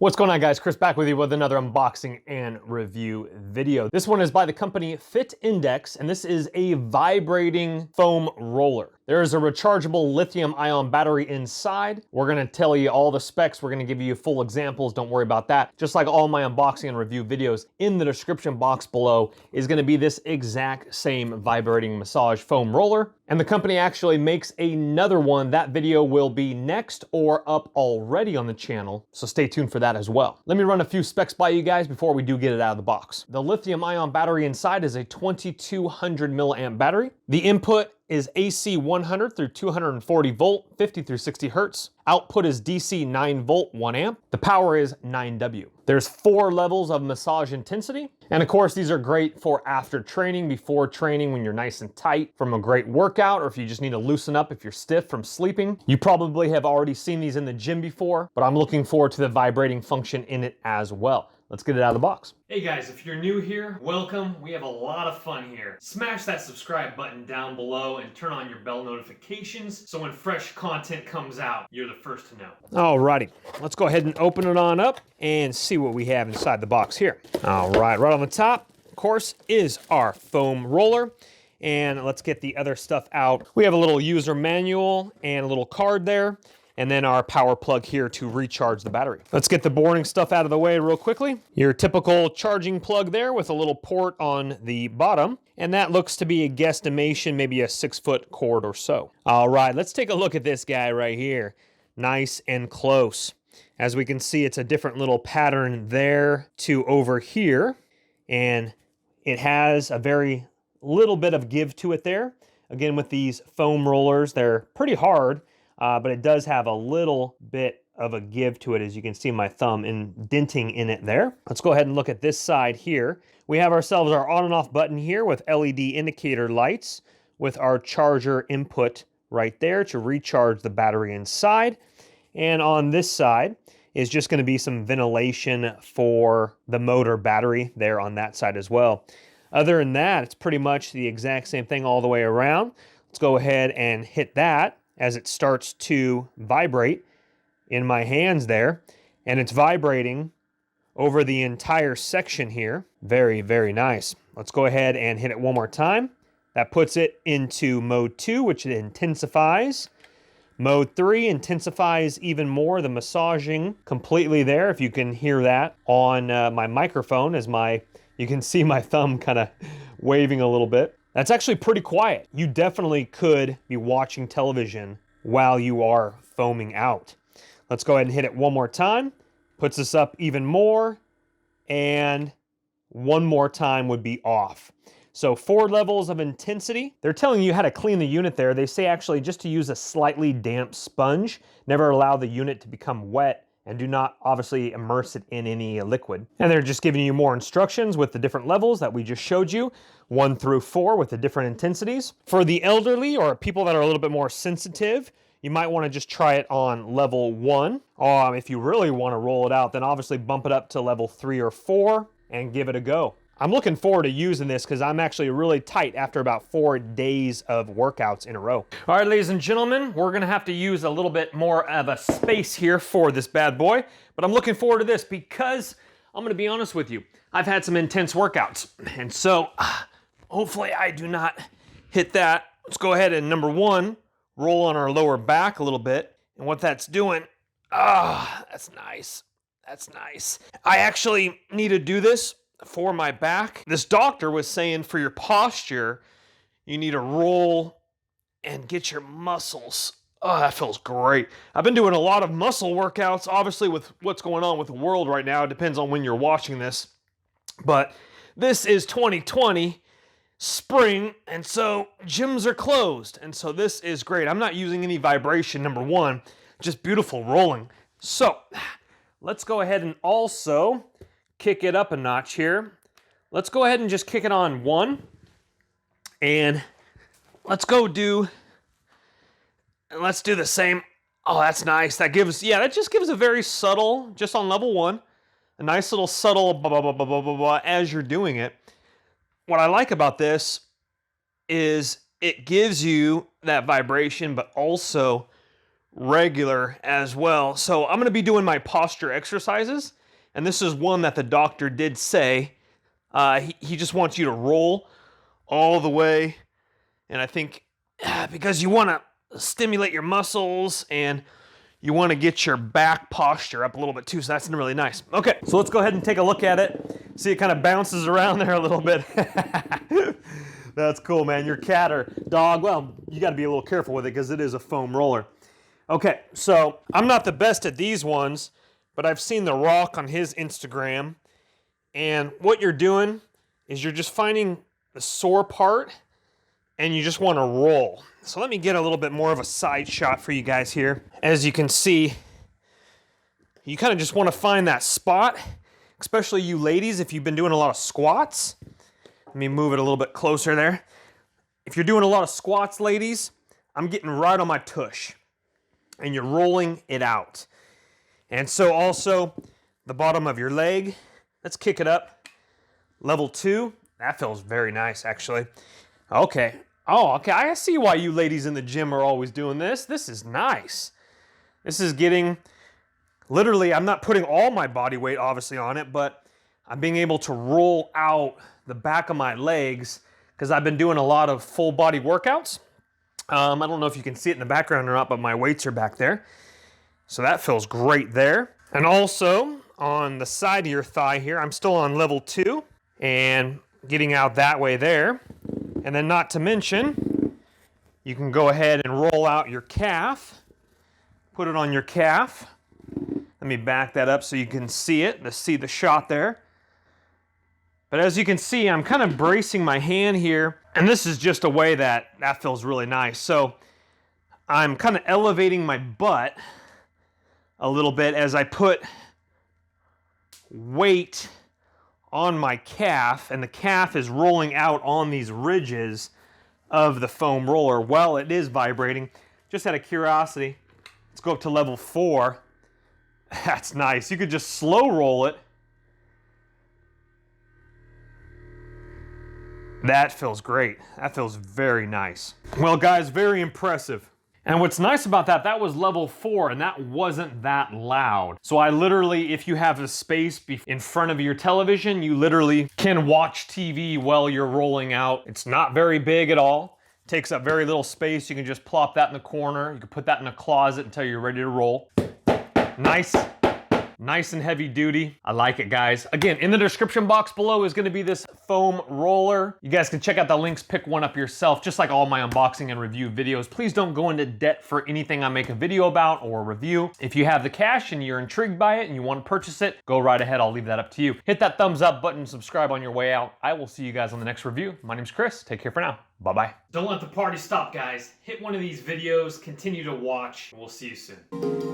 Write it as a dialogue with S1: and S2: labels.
S1: What's going on, guys? Chris back with you with another unboxing and review video. This one is by the company Fitindex, and this is a vibrating foam roller. There is a rechargeable lithium-ion battery inside. We're gonna tell you all the specs. We're gonna give you full examples. Don't worry about that. Just like all my unboxing and review videos, in the description box below is gonna be this exact same vibrating massage foam roller. And the company actually makes another one. That video will be next or up already on the channel, so stay tuned for that as well. Let me run a few specs by you guys before we do get it out of the box. The lithium-ion battery inside is a 2200 milliamp battery. The input is AC 100 through 240 volt, 50 through 60 hertz. Output is DC 9 volt, 1 amp. The power is 9W. There's 4 levels of massage intensity. And of course, these are great for after training, before training when you're nice and tight from a great workout, or if you just need to loosen up if you're stiff from sleeping. You probably have already seen these in the gym before, but I'm looking forward to the vibrating function in it as well. Let's get it out of the box. Hey guys, if you're new here, welcome. We have a lot of fun here. Smash that subscribe button down below and turn on your bell notifications so when fresh content comes out, you're the first to know. Alrighty, let's go ahead and open it on up and see what we have inside the box here. Alright, right on the top, of course, is our foam roller. And let's get the other stuff out. We have a little user manual and a little card there, and then our power plug here to recharge the battery. Let's get the boring stuff out of the way real quickly. Your typical charging plug there with a little port on the bottom, and that looks to be a guesstimation, maybe a 6-foot cord or so. All right, let's take a look at this guy right here. Nice and close. As we can see, it's a different little pattern there to over here, and it has a very little bit of give to it there. Again, with these foam rollers, they're pretty hard, but it does have a little bit of a give to it, as you can see my thumb indenting in it there. Let's go ahead and look at this side here. We have ourselves our on and off button here with LED indicator lights with our charger input right there to recharge the battery inside. And on this side is just going to be some ventilation for the motor battery there on that side as well. Other than that, it's pretty much the exact same thing all the way around. Let's go ahead and hit that as it starts to vibrate in my hands there. And it's vibrating over the entire section here. Very, very nice. Let's go ahead and hit it one more time. That puts it into mode 2, which it intensifies. Mode 3 intensifies even more the massaging completely there. If you can hear that on my microphone, as you can see my thumb kind of waving a little bit. That's actually pretty quiet. You definitely could be watching television while you are foaming out. Let's go ahead and hit it one more time. Puts us up even more, and one more time would be off. So 4 levels of intensity. They're telling you how to clean the unit there. They say actually just to use a slightly damp sponge. Never allow the unit to become wet, and do not obviously immerse it in any liquid. And they're just giving you more instructions with the different levels that we just showed you, 1 through 4 with the different intensities. For the elderly or people that are a little bit more sensitive, you might want to just try it on level 1. If you really want to roll it out, then obviously bump it up to level 3 or 4 and give it a go. I'm looking forward to using this because I'm actually really tight after about 4 days of workouts in a row. All right, ladies and gentlemen, we're gonna have to use a little bit more of a space here for this bad boy, but I'm looking forward to this because I'm gonna be honest with you. I've had some intense workouts, and so hopefully I do not hit that. Let's go ahead and number 1, roll on our lower back a little bit. And what that's doing, that's nice. That's nice. I actually need to do this for my back. This doctor was saying for your posture, you need to roll and get your muscles. Oh, that feels great. I've been doing a lot of muscle workouts, obviously with what's going on with the world right now. It depends on when you're watching this. But this is 2020 spring, and so gyms are closed. And so this is great. I'm not using any vibration, number 1, just beautiful rolling. So let's go ahead and also kick it up a notch here. Let's go ahead and just kick it on 1. And let's do the same. Oh, that's nice. That just gives a very subtle, just on level 1, a nice little subtle blah, blah, blah, blah, blah, blah, blah, as you're doing it. What I like about this is it gives you that vibration, but also regular as well. So I'm gonna be doing my posture exercises, and this is one that the doctor did say. He just wants you to roll all the way, and I think because you wanna stimulate your muscles and you wanna get your back posture up a little bit too, so that's really nice. Okay, so let's go ahead and take a look at it. See, it kind of bounces around there a little bit. That's cool, man. Your cat or dog, well, you gotta be a little careful with it because it is a foam roller. Okay, so I'm not the best at these ones, but I've seen The Rock on his Instagram, and what you're doing is you're just finding the sore part and you just want to roll. So let me get a little bit more of a side shot for you guys here. As you can see, you kind of just want to find that spot, especially you ladies if you've been doing a lot of squats. Let me move it a little bit closer there. If you're doing a lot of squats, ladies, I'm getting right on my tush, and you're rolling it out. And so also the bottom of your leg, let's kick it up. Level 2, that feels very nice actually. Okay, okay, I see why you ladies in the gym are always doing this. This is nice. This is getting, literally, I'm not putting all my body weight obviously on it, but I'm being able to roll out the back of my legs because I've been doing a lot of full body workouts. I don't know if you can see it in the background or not, but my weights are back there. So that feels great there. And also on the side of your thigh here, I'm still on level 2 and getting out that way there. And then not to mention, you can go ahead and roll out your calf, put it on your calf. Let me back that up so you can see it, see the shot there. But as you can see, I'm kind of bracing my hand here, and this is just a way that feels really nice. So I'm kind of elevating my butt a little bit as I put weight on my calf, and the calf is rolling out on these ridges of the foam roller while it is vibrating. Just out of curiosity, let's go up to level 4. That's nice. You could just slow roll it. That feels great. That feels very nice. Well, guys, very impressive. And what's nice about that, that was level 4 and that wasn't that loud. So I literally, if you have a space in front of your television, you literally can watch TV while you're rolling out. It's not very big at all. It takes up very little space. You can just plop that in the corner. You can put that in a closet until you're ready to roll. Nice and heavy duty. I like it, guys. Again, in the description box below is gonna be this foam roller. You guys can check out the links, pick one up yourself, just like all my unboxing and review videos. Please don't go into debt for anything I make a video about or review. If you have the cash and you're intrigued by it and you wanna purchase it, go right ahead, I'll leave that up to you. Hit that thumbs up button, subscribe on your way out. I will see you guys on the next review. My name's Chris, take care for now. Bye-bye. Don't let the party stop, guys. Hit one of these videos, continue to watch, and we'll see you soon.